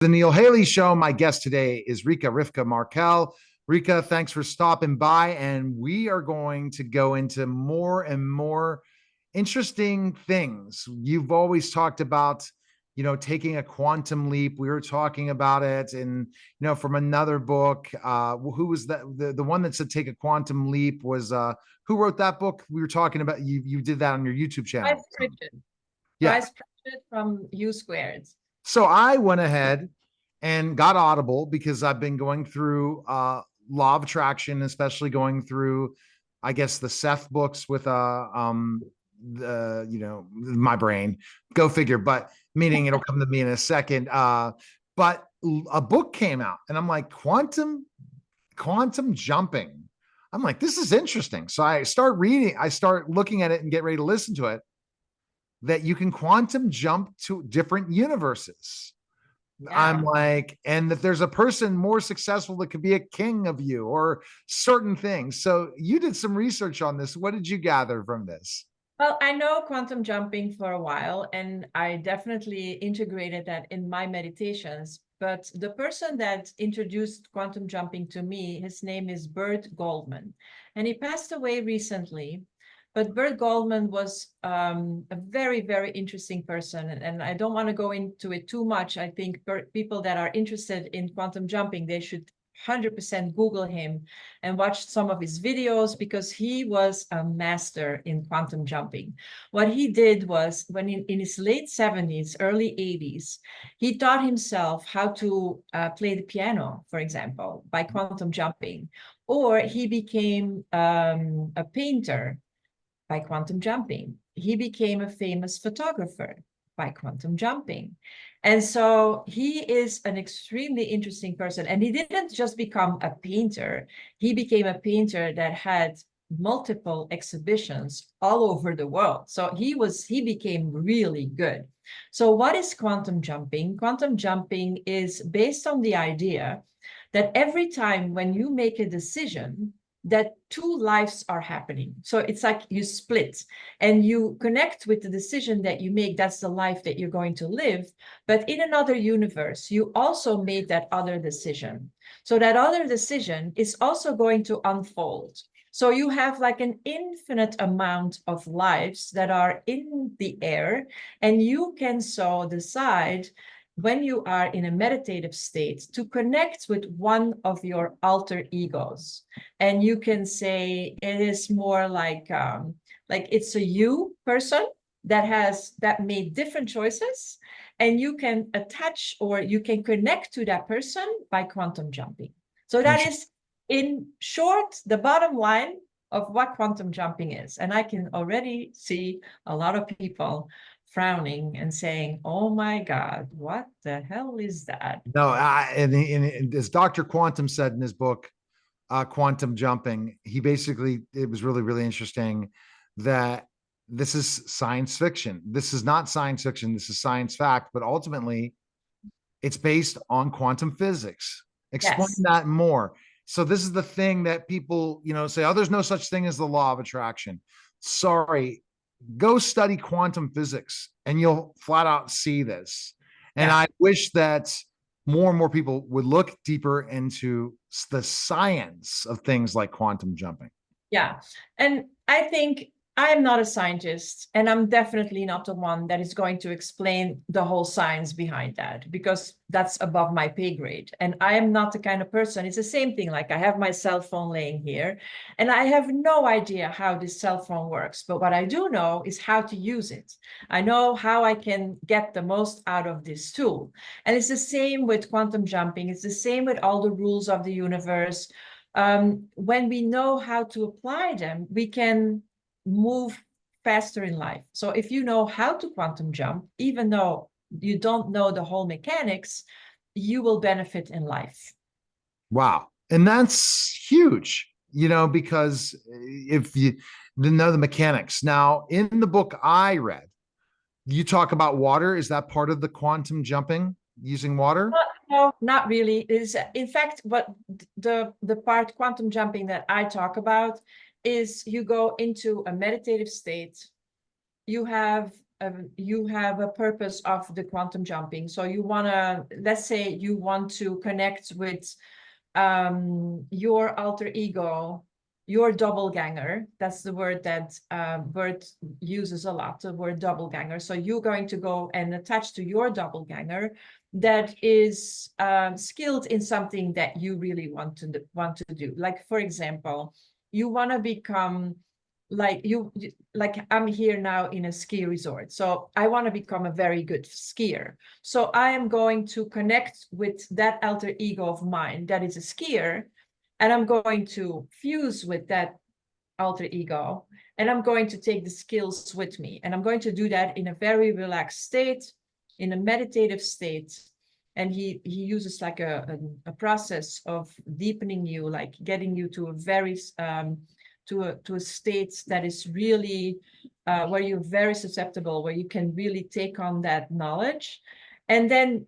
The Neil Haley Show. My guest today is Rika Rivka Markel. Rika, thanks for stopping by. And we are going to go into more and more interesting things. You've always talked about, taking a quantum leap. We were talking about it, and from another book. Who was that? The one that said take a quantum leap was who wrote that book? We were talking about. You did that on your YouTube channel. Bryce Pritchett. Yeah. Bryce Pritchett from U Squared. So I went ahead and got Audible because I've been going through Law of Attraction, especially going through, I guess, the Seth books with my brain. Go figure, but meaning it'll come to me in a second. But a book came out, and I'm like, quantum jumping. I'm like, this is interesting. So I start reading, I start looking at it and get ready to listen to it. That you can quantum jump to different universes. Yeah. I'm like, and that there's a person more successful that could be a king of you or certain things. So you did some research on this. What did you gather from this? Well, I know quantum jumping for a while, and I definitely integrated that in my meditations. But the person that introduced quantum jumping to me, his name is Bert Goldman, and he passed away recently. But Bert Goldman was a very, very interesting person. And I don't want to go into it too much. I think people that are interested in quantum jumping, they should 100% Google him and watch some of his videos, because he was a master in quantum jumping. What he did was, when in his late 70s, early 80s, he taught himself how to play the piano, for example, by quantum jumping. Or he became a painter by quantum jumping. He became a famous photographer by quantum jumping. And so he is an extremely interesting person. And he didn't just become a painter. He became a painter that had multiple exhibitions all over the world. So he became really good. So what is quantum jumping? Quantum jumping is based on the idea that every time when you make a decision, that two lives are happening. So it's like you split and you connect with the decision that you make. That's the life that you're going to live. But in another universe, you also made that other decision. So that other decision is also going to unfold. So you have like an infinite amount of lives that are in the air, and you can so decide, when you are in a meditative state, to connect with one of your alter egos. And you can say it is more like it's a you person that made different choices, and you can attach or you can connect to that person by quantum jumping. So that is, in short, the bottom line of what quantum jumping is. And I can already see a lot of people frowning and saying, "Oh my God, what the hell is that?" No, and as Dr. Quantum said in his book, Quantum Jumping, it was really, really interesting that this is science fiction. This is not science fiction. This is science fact, but ultimately it's based on quantum physics. Explain that more. So this is the thing that people, say, oh, there's no such thing as the law of attraction. Sorry, go study quantum physics and you'll flat out see this. And I wish that more and more people would look deeper into the science of things like quantum jumping. Yeah. And I think I'm not a scientist, and I'm definitely not the one that is going to explain the whole science behind that, because that's above my pay grade. And I am not the kind of person, it's the same thing. Like, I have my cell phone laying here, and I have no idea how this cell phone works. But what I do know is how to use it. I know how I can get the most out of this tool. And it's the same with quantum jumping. It's the same with all the rules of the universe. When we know how to apply them, we can move faster in life. So if you know how to quantum jump, even though you don't know the whole mechanics, you will benefit in life. Wow. And that's huge, because if you know the mechanics. Now, in the book I read, you talk about water. Is that part of the quantum jumping, using water? No, not really. It is, in fact, what the part quantum jumping that I talk about is, you go into a meditative state. You have you have a purpose of the quantum jumping. So you want to, let's say you want to connect with your alter ego, your doppelganger. That's the word that Bert uses a lot, the word doppelganger. So you're going to go and attach to your doppelganger that is skilled in something that you really want to do. Like, for example, you want to become like like I'm here now in a ski resort. So I want to become a very good skier. So I am going to connect with that alter ego of mine that is a skier, and I'm going to fuse with that alter ego, and I'm going to take the skills with me. And I'm going to do that in a very relaxed state, in a meditative state. And he uses like a process of deepening you, like getting you to a very to a state that is really where you're very susceptible, where you can really take on that knowledge. And then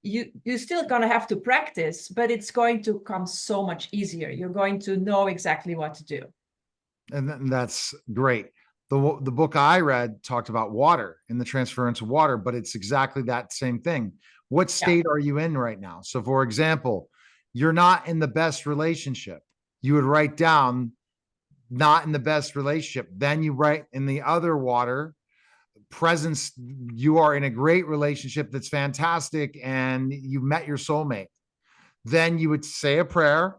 you're still going to have to practice, but it's going to come so much easier. You're going to know exactly what to do. And that's great. The book I read talked about water and the transference of water, but it's exactly that same thing. What state are you in right now? So, for example, you're not in the best relationship. You would write down not in the best relationship. Then you write in the other water presence, you are in a great relationship that's fantastic and you met your soulmate. Then you would say a prayer.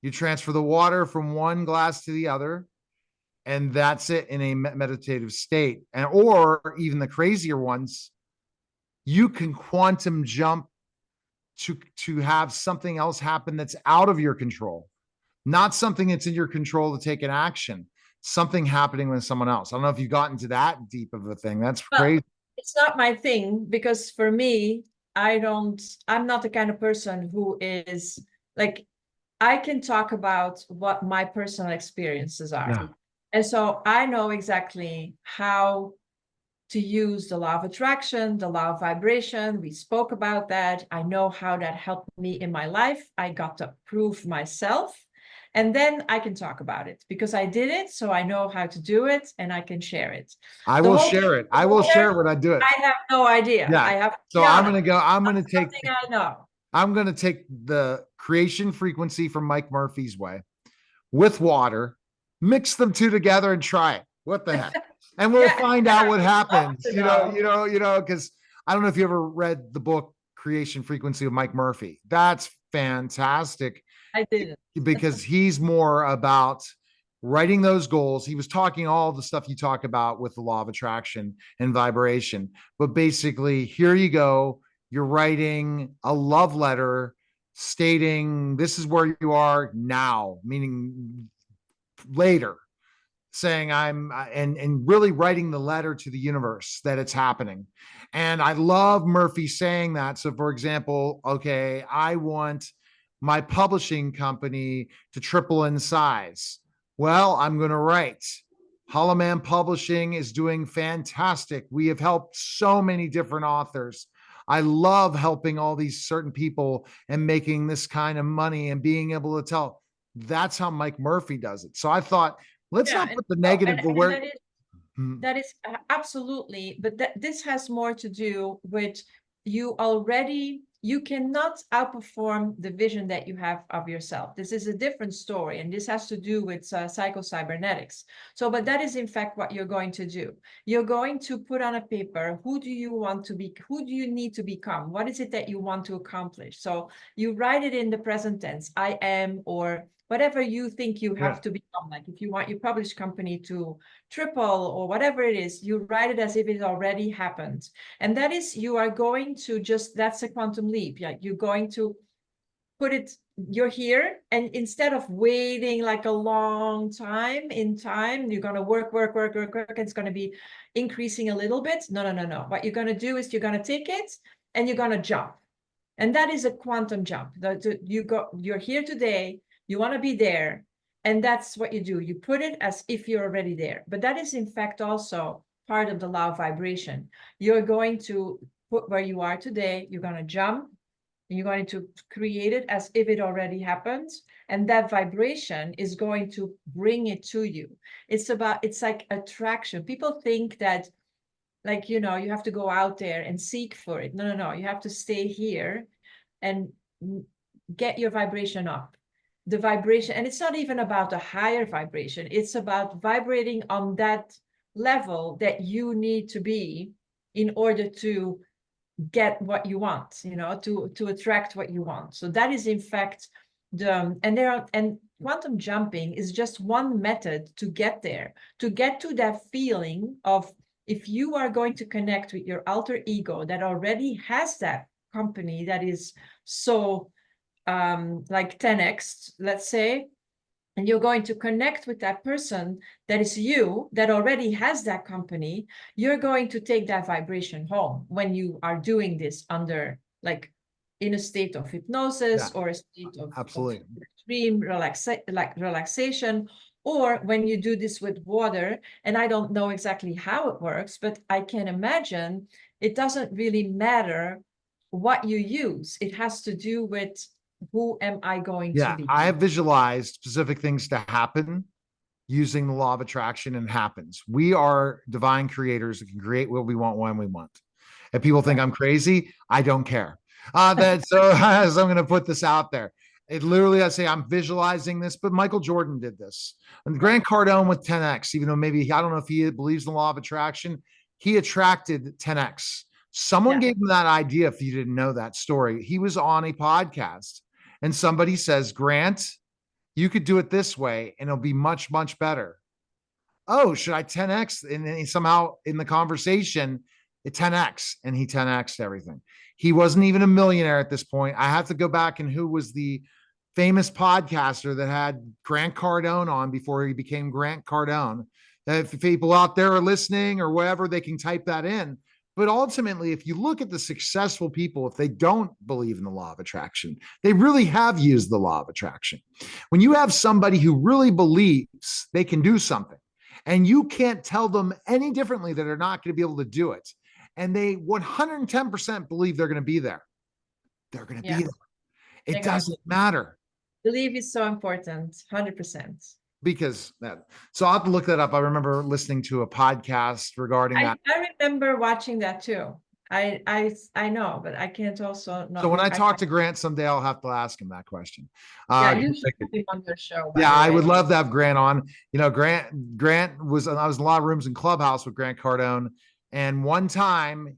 You transfer the water from one glass to the other, and that's it in a meditative state. And or even the crazier ones, you can quantum jump to have something else happen that's out of your control, not something that's in your control to take an action, something happening with someone else. I don't know if you've gotten to that deep of a thing. That's crazy. It's not my thing, because for me, I'm not the kind of person who is like, I can talk about what my personal experiences are. Yeah. And so I know exactly how to use the law of attraction, the law of vibration. We spoke about that. I know how that helped me in my life. I got to prove myself. And then I can talk about it because I did it. So I know how to do it and I can share it. I The will whole share it. I will share it when I do it. I have no idea. Yeah. I have to So be I'm honest. going to go, I'm going to That's take, something I know. I'm going to take the creation frequency from Mike Murphy's way with water, mix them two together and try it. What the heck? And we'll Yeah, find and out I what would love happens. to know. Because I don't know if you ever read the book Creation Frequency of Mike Murphy. That's fantastic I didn't. because he's more about writing those goals. He was talking all the stuff you talk about with the law of attraction and vibration. But basically, here you go. You're writing a love letter stating this is where you are now, meaning later, saying and really writing the letter to the universe that it's happening. And I love Murphy saying that. So, for example, okay, I want my publishing company to triple in size. Well, I'm going to write. Hollow Man Publishing is doing fantastic. We have helped so many different authors. I love helping all these certain people and making this kind of money and being able to tell. That's how Mike Murphy does it. So I thought, let's Yeah, not put the negative and where. that is absolutely, but this has more to do with you cannot outperform the vision that you have of yourself. This is a different story, and this has to do with psycho-cybernetics. So, but that is in fact what you're going to do. You're going to put on a paper, who do you want to be, who do you need to become? What is it that you want to accomplish? So you write it in the present tense, I am, or whatever you think you have to become. Like if you want your published company to triple or whatever it is, you write it as if it already happened. And that is, you are going to that's a quantum leap. Yeah, you're going to put it, you're here, and instead of waiting like a long time in time, you're going to work, and it's going to be increasing a little bit. No. What you're going to do is you're going to take it and you're going to jump. And that is a quantum jump. You're here today, you want to be there. And that's what you do. You put it as if you're already there. But that is in fact also part of the law of vibration. You're going to put where you are today, you're going to jump, and you're going to create it as if it already happened. And that vibration is going to bring it to you. It's like attraction. People think that like, you know, you have to go out there and seek for it. No, no, no. You have to stay here and get your vibration up. The vibration, and it's not even about a higher vibration. It's about vibrating on that level that you need to be in order to get what you want, you know, to attract what you want. So that is in fact and quantum jumping is just one method to get there, to get to that feeling of, if you are going to connect with your alter ego that already has that company that is so like 10x, let's say, and you're going to connect with that person that is you, that already has that company, you're going to take that vibration home when you are doing this under, like, in a state of hypnosis, or a state of absolutely extreme relaxation, or when you do this with water. And I don't know exactly how it works, but I can imagine it doesn't really matter what you use. It has to do with, who am I going to be? I have visualized specific things to happen using the law of attraction, and happens. We are divine creators that can create what we want when we want. If people think I'm crazy, I don't care. That so, so I'm going to put this out there. It literally, I say I'm visualizing this, but Michael Jordan did this. And Grant Cardone with 10x, even though maybe I don't know if he believes in the law of attraction, he attracted 10x. Someone gave him that idea. If you didn't know that story, he was on a podcast and somebody says, Grant, you could do it this way and it'll be much, much better. Oh, should I 10x? And then he somehow in the conversation, it 10x, and he 10x'd everything. He wasn't even a millionaire at this point. I have to go back and who was the famous podcaster that had Grant Cardone on before he became Grant Cardone. If people out there are listening or whatever, they can type that in. But ultimately, if you look at the successful people, if they don't believe in the law of attraction, they really have used the law of attraction. When you have somebody who really believes they can do something, and you can't tell them any differently that they're not going to be able to do it, and they 110% believe they're going to be there, they're going to be there. It doesn't matter. Belief is so important, 100%. Because that, so I'll have to look that up. I remember listening to a podcast regarding that. I remember watching that too. I know, but I can't also not. So when I talk to Grant someday, I'll have to ask him that question. Yeah, you should have him on your show. Yeah, I would love to have Grant on. You know, Grant was, I was in a lot of rooms in Clubhouse with Grant Cardone. And one time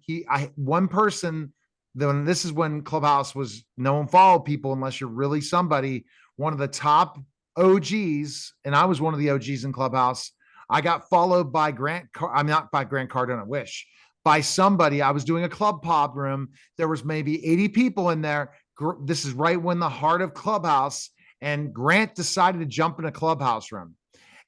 one person, then this is when Clubhouse was, no one followed people unless you're really somebody, one of the top OGs, and I was one of the OGs in Clubhouse. I got followed by I'm not by Grant Cardone, I wish, by somebody. I was doing a club pod room. There was maybe 80 people in there. This is right when the heart of Clubhouse, and Grant decided to jump in a Clubhouse room.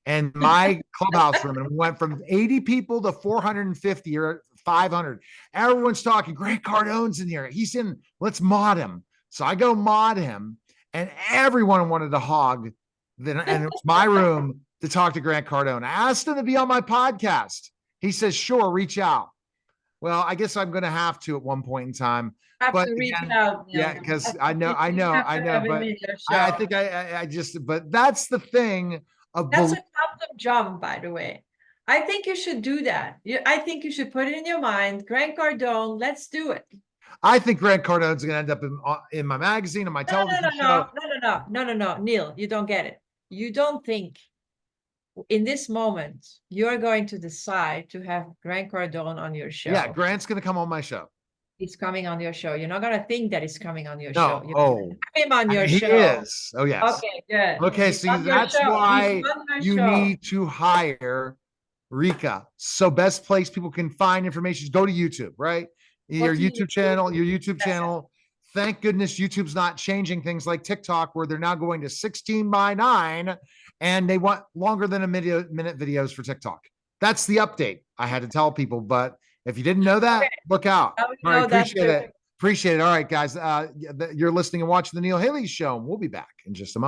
And my Clubhouse room, and we went from 80 people to 450 or 500. Everyone's talking. Grant Cardone's in here. He's in. Let's mod him. So I go mod him, and everyone wanted to hog. Then, and it was my room to talk to Grant Cardone. I asked him to be on my podcast. He says, "Sure, reach out." Well, I guess I'm going to have to at one point in time. But reach out. Yeah, because I know. But I think I just. But that's the thing. That's a quantum jump, by the way. I think you should do that. I think you should put it in your mind. Grant Cardone, let's do it. I think Grant Cardone's going to end up in my magazine, on my television show. No, Neil, you don't get it. You don't think in this moment you're going to decide to have Grant Cardone on your show. Yeah, Grant's going to come on my show. He's coming on your show. You're not going to think that he's coming on your show. You're have him on your show. He is. Oh, yes. Okay, good. Okay, see, that's why you need to hire Rika. So best place people can find information is go to YouTube, right? Your YouTube channel. Thank goodness YouTube's not changing things like TikTok, where they're now going to 16:9 and they want longer than a minute videos for TikTok. That's the update I had to tell people. But if you didn't know that, look out. All right, appreciate it. All right, guys. You're listening and watching the Neil Haley Show. We'll be back in just a moment.